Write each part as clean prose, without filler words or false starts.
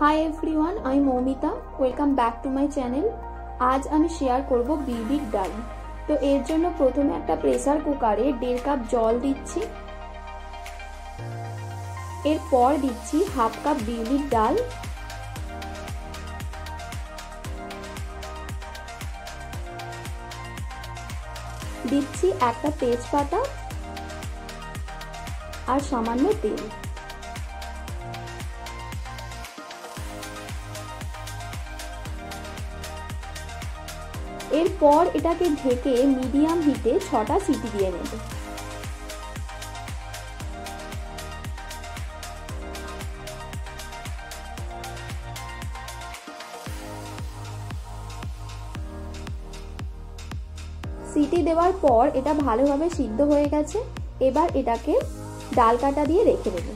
High everyone I Moumita welcome back to my channel. आज आमी share करब बिउलिर डाल। तो एर जोन्नो प्रथमे एकटा प्रेसार कुकारे 1.5 कप जल दिচ্ছি। एरपर दिচ্ছি हाफ कप बिउलिर डाल, दिচ্ছি একটা তেজপাতা আর সামান্য তেল। এরপর এটাকে ঢেকে মিডিয়াম হিটে 6টা সিটি দিয়ে নেব। সিটি দেওয়ার পর এটা ভালোভাবে সিদ্ধ হয়ে গেছে। এবার এটাকে ডাল কাটা দিয়ে রেখে দেব।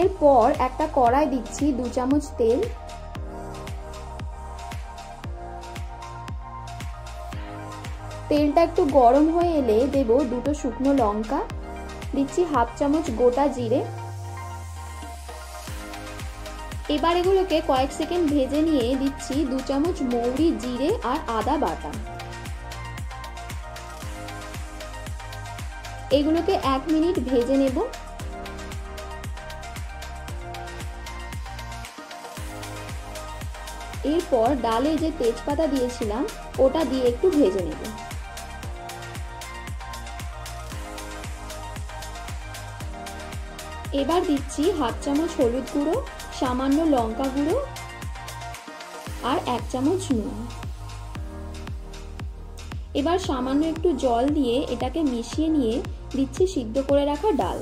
এরপর একটা কড়াই দিচ্ছি 2 চামচ তেল, তেলটা একটু গরম হয়ে এলে দেব 2টো শুকনো লঙ্কা, দিচ্ছি হাফ চামচ গোটা জিরে। এবার এগুলোকে কয়েক সেকেন্ড ভেজে নিয়ে দিচ্ছি 2 চামচ মৌরি, জিরে আর আদা বাটা। এগুলোকে 1 মিনিট ভেজে নেব। এরপর ডালে যে তেজপাতা দিয়েছিলাম ওটা দিয়ে একটু ভেজে নেব। এবার দিচ্ছি হাফ চামচ হলুদ গুঁড়ো, সামান্য লঙ্কা গুঁড়ো আর 1 চামচ নুন। এবার সামান্য একটু জল দিয়ে এটাকে মিশিয়ে নিয়ে দিচ্ছি সিদ্ধ করে রাখা ডাল।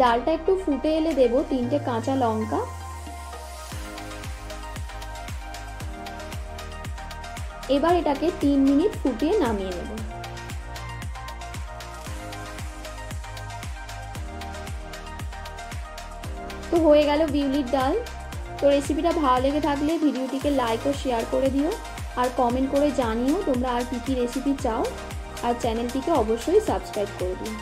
ডালটা একটু ফুটে এলে দেব 3টে কাঁচা লঙ্কা। এবার এটাকে 3 মিনিট ফুটিয়ে নামিয়ে নেব। তো হয়ে গেল বিউলির ডাল। তো রেসিপিটা ভালো লেগে থাকলে ভিডিওটিকে লাইক ও শেয়ার করে দিও, আর কমেন্ট করে জানিও তোমরা আর কি কি রেসিপি চাও, আর চ্যানেলটিকে অবশ্যই সাবস্ক্রাইব করে দিও।